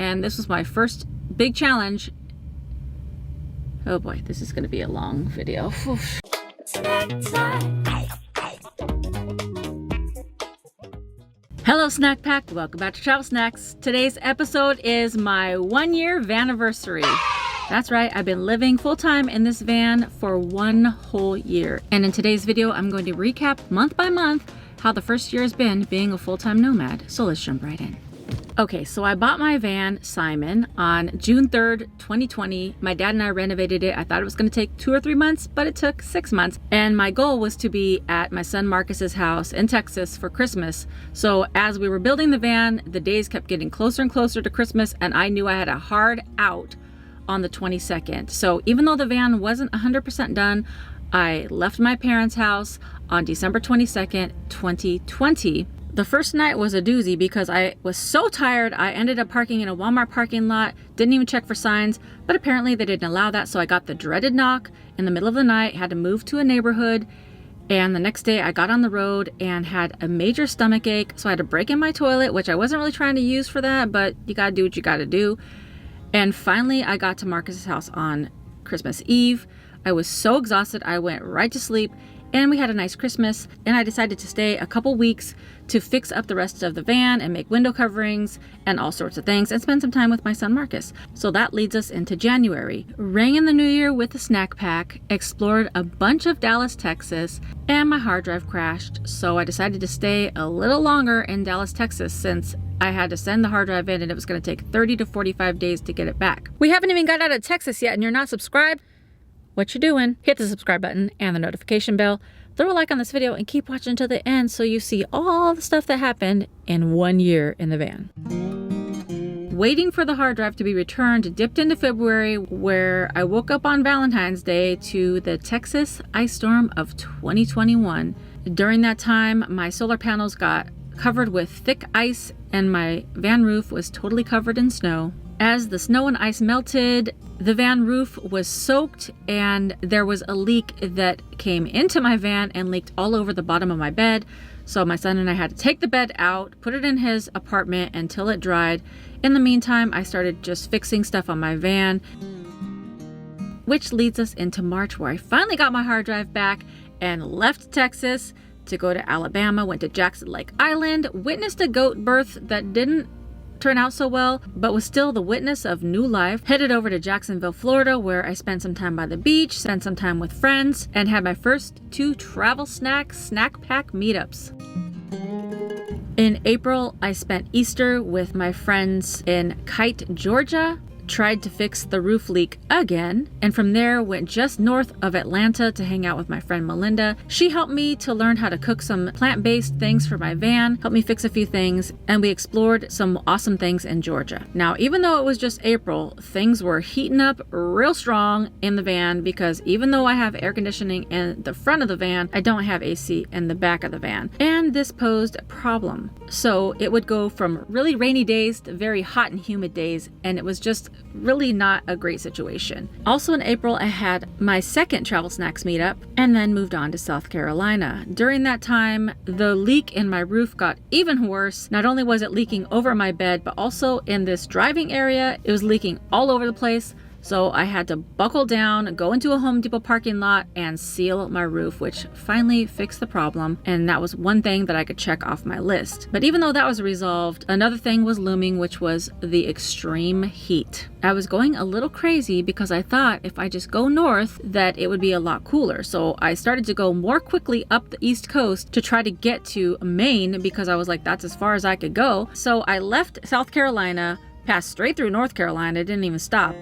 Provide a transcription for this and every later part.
and this was my first big challenge. Oh boy, this is gonna be a long video. Hello Snack Pack, welcome back to Travel Snacks. Today's episode is my 1-year vanniversary. That's right, I've been living full-time in this van for 1 whole year. And in today's video, I'm going to recap month by month how the first year has been being a full-time nomad. So let's jump right in. Okay, so I bought my van, Simon, on June 3rd, 2020. My dad and I renovated it. I thought it was going to take 2 or 3 months, but it took 6 months. And my goal was to be at my son Marcus's house in Texas for Christmas. So as we were building the van, the days kept getting closer and closer to Christmas, and I knew I had a hard out on the 22nd. So even though the van wasn't 100% done, I left my parents' house on December 22nd, 2020. The first night was a doozy because I was so tired. I ended up parking in a Walmart parking lot, didn't even check for signs, but apparently they didn't allow that. So I got the dreaded knock in the middle of the night, had to move to a neighborhood. And the next day I got on the road and had a major stomach ache. So I had to break in my toilet, which I wasn't really trying to use for that, but you gotta do what you gotta do. And finally, I got to Marcus's house on Christmas Eve. I was so exhausted, I went right to sleep, and we had a nice Christmas. And I decided to stay a couple weeks to fix up the rest of the van and make window coverings and all sorts of things and spend some time with my son Marcus. So that leads us into January. Rang in the new year with a snack pack, explored a bunch of Dallas, Texas, and my hard drive crashed. So I decided to stay a little longer in Dallas, Texas, since I had to send the hard drive in and it was going to take 30 to 45 days to get it back. We haven't even got out of Texas yet and you're not subscribed? What you doing? Hit the subscribe button and the notification bell. Throw a like on this video and keep watching until the end so you see all the stuff that happened in 1 year in the van. Waiting for the hard drive to be returned, dipped into February, where I woke up on Valentine's Day to the Texas ice storm of 2021. During that time, my solar panels got covered with thick ice and my van roof was totally covered in snow. As the snow and ice melted, the van roof was soaked and there was a leak that came into my van and leaked all over the bottom of my bed. So my son and I had to take the bed out, put it in his apartment until it dried. In the meantime, I started just fixing stuff on my van, which leads us into March, where I finally got my hard drive back and left Texas to go to Alabama, went to Jackson Lake Island, witnessed a goat birth that didn't turn out so well, but was still the witness of new life. Headed over to Jacksonville, Florida, where I spent some time by the beach, spent some time with friends, and had my first 2 travel snack pack meetups. In April, I spent Easter with my friends in Kite, Georgia, tried to fix the roof leak again, and from there went just north of Atlanta to hang out with my friend Melinda. She helped me to learn how to cook some plant-based things for my van, helped me fix a few things, and we explored some awesome things in Georgia. Now, even though it was just April, things were heating up real strong in the van because even though I have air conditioning in the front of the van, I don't have AC in the back of the van. And this posed a problem. So it would go from really rainy days to very hot and humid days, and it was just really not a great situation. Also in April, I had my second Travel Snacks meetup and then moved on to South Carolina. During that time, the leak in my roof got even worse. Not only was it leaking over my bed, but also in this driving area, it was leaking all over the place. So I had to buckle down, go into a Home Depot parking lot and seal my roof, which finally fixed the problem. And that was one thing that I could check off my list. But even though that was resolved, another thing was looming, which was the extreme heat. I was going a little crazy because I thought if I just go north that it would be a lot cooler. So I started to go more quickly up the East Coast to try to get to Maine because I was like, that's as far as I could go. So I left South Carolina, passed straight through North Carolina, didn't even stop.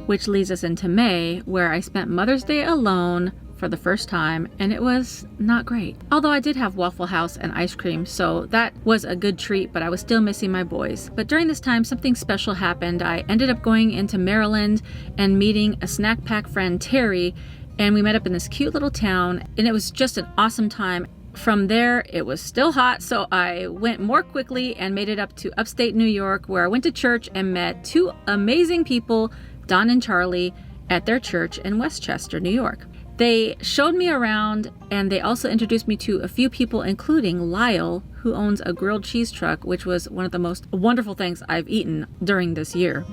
Which leads us into May, where I spent Mother's Day alone for the first time, and it was not great. Although I did have Waffle House and ice cream, so that was a good treat, but I was still missing my boys. But during this time, something special happened. I ended up going into Maryland and meeting a snack pack friend, Terry, and we met up in this cute little town, and it was just an awesome time. From there, it was still hot, so I went more quickly and made it up to upstate New York, where I went to church and met 2 amazing people, Don and Charlie, at their church in Westchester, New York. They showed me around, and they also introduced me to a few people, including Lyle, who owns a grilled cheese truck, which was one of the most wonderful things I've eaten during this year.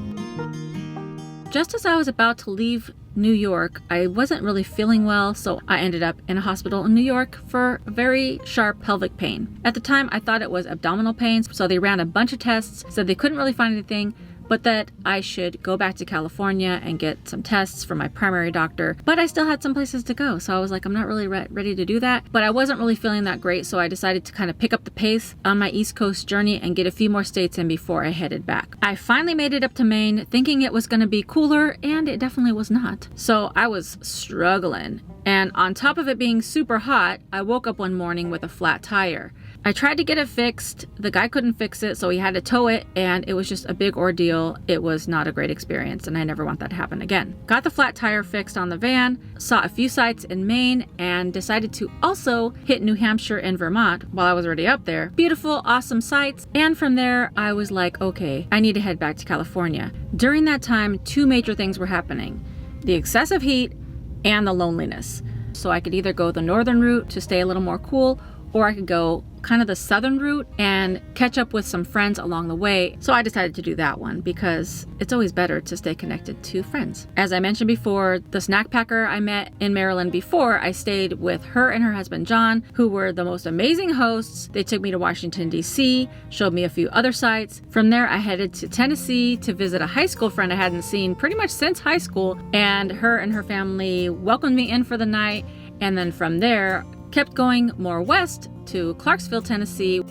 Just as I was about to leave New York, I wasn't really feeling well, so I ended up in a hospital in New York for very sharp pelvic pain. At the time, I thought it was abdominal pain, so they ran a bunch of tests, said they couldn't really find anything, but that I should go back to California and get some tests from my primary doctor. But I still had some places to go, so I was like, I'm not really ready to do that. But I wasn't really feeling that great, so I decided to kind of pick up the pace on my East Coast journey and get a few more states in before I headed back. I finally made it up to Maine, thinking it was going to be cooler, and it definitely was not. So I was struggling. And on top of it being super hot, I woke up one morning with a flat tire. I tried to get it fixed. The guy couldn't fix it, so he had to tow it, and it was just a big ordeal. It was not a great experience, and I never want that to happen again. Got the flat tire fixed on the van, saw a few sites in Maine, and decided to also hit New Hampshire and Vermont while I was already up there. Beautiful, awesome sites. And from there, I was like, okay, I need to head back to California. During that time, two major things were happening: the excessive heat and the loneliness. So I could either go the northern route to stay a little more cool, or I could go kind of the southern route and catch up with some friends along the way. So I decided to do that one because it's always better to stay connected to friends. As I mentioned before, the snack packer I met in Maryland before, I stayed with her and her husband John, who were the most amazing hosts. They took me to Washington, D.C., showed me a few other sites. From there, I headed to Tennessee to visit a high school friend I hadn't seen pretty much since high school, and her family welcomed me in for the night. And then from there, kept going more west to Clarksville, Tennessee.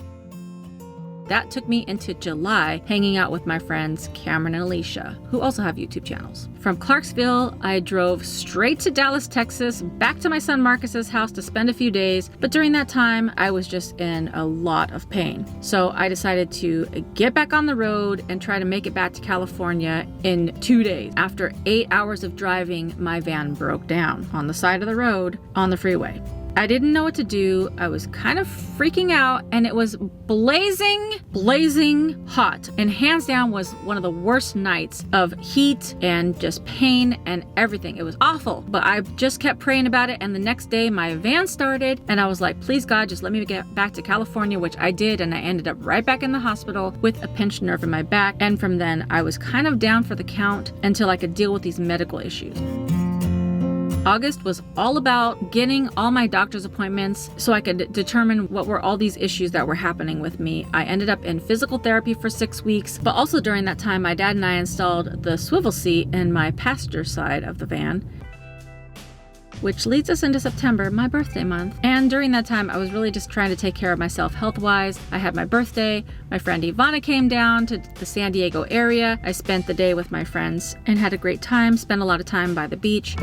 That took me into July, hanging out with my friends Cameron and Alicia, who also have YouTube channels. From Clarksville, I drove straight to Dallas, Texas, back to my son Marcus's house to spend a few days. But during that time, I was just in a lot of pain. So I decided to get back on the road and try to make it back to California in 2 days. After 8 hours of driving, my van broke down on the side of the road on the freeway. I didn't know what to do. I was kind of freaking out, and it was blazing hot. And hands down was one of the worst nights of heat and just pain and everything. It was awful, but I just kept praying about it. And the next day my van started, and I was like, please God, just let me get back to California, which I did. And I ended up right back in the hospital with a pinched nerve in my back. And from then I was kind of down for the count until I could deal with these medical issues. August was all about getting all my doctor's appointments so I could determine what were all these issues that were happening with me. I ended up in physical therapy for 6 weeks, but also during that time, my dad and I installed the swivel seat in my passenger side of the van, which leads us into September, my birthday month. And during that time, I was really just trying to take care of myself health-wise. I had my birthday. My friend Ivana came down to the San Diego area. I spent the day with my friends and had a great time, spent a lot of time by the beach.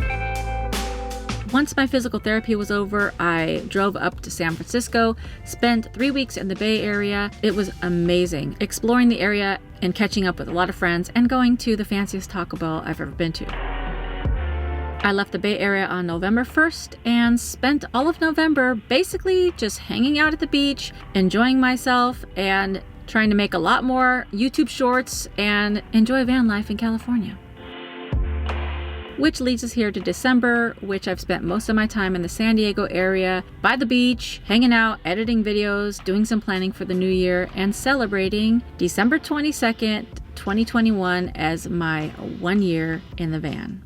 Once my physical therapy was over, I drove up to San Francisco, spent 3 weeks in the Bay Area. It was amazing, exploring the area and catching up with a lot of friends and going to the fanciest Taco Bell I've ever been to. I left the Bay Area on November 1st and spent all of November basically just hanging out at the beach, enjoying myself, and trying to make a lot more YouTube shorts and enjoy van life in California. Which leads us here to December, which I've spent most of my time in the San Diego area, by the beach, hanging out, editing videos, doing some planning for the new year, and celebrating December 22nd, 2021 as my 1 year in the van.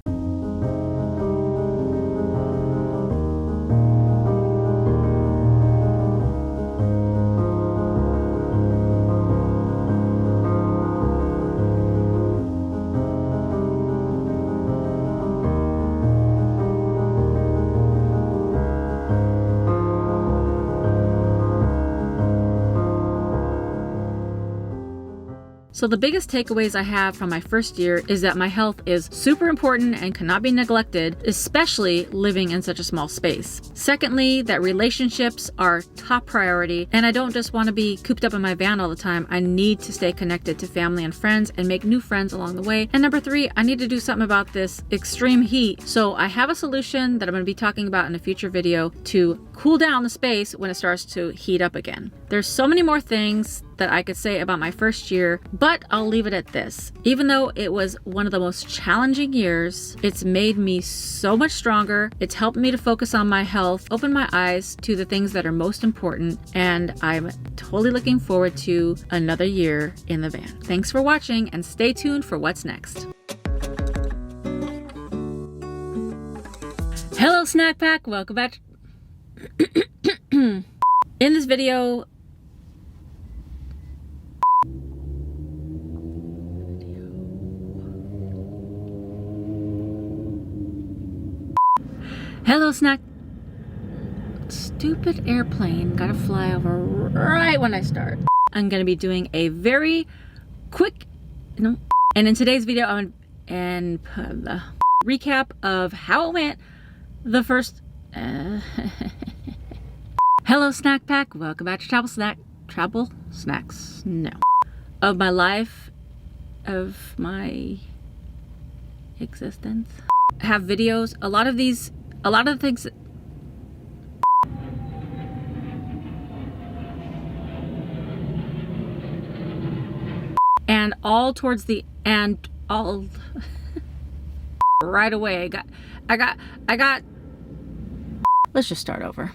So the biggest takeaways I have from my first year is that my health is super important and cannot be neglected, especially living in such a small space. Secondly, that relationships are top priority, and I don't just want to be cooped up in my van all the time. I need to stay connected to family and friends and make new friends along the way. And number three, I need to do something about this extreme heat. So I have a solution that I'm going to be talking about in a future video to cool down the space when it starts to heat up again. There's so many more things that I could say about my first year, but I'll leave it at this. Even though it was one of the most challenging years, it's made me so much stronger. It's helped me to focus on my health, open my eyes to the things that are most important, and I'm totally looking forward to another year in the van. Thanks for watching and stay tuned for what's next. Hello Snack Pack, welcome back. In this video, hello snack. Stupid airplane gotta fly over right when I start. I'm gonna be doing a very quick, and in today's video I'm and recap of how it went the first hello Snack Pack, welcome back to Travel Snacks, no, of my life, of my existence. I have videos, a lot of the things and all towards the end, all right away I got let's just start over.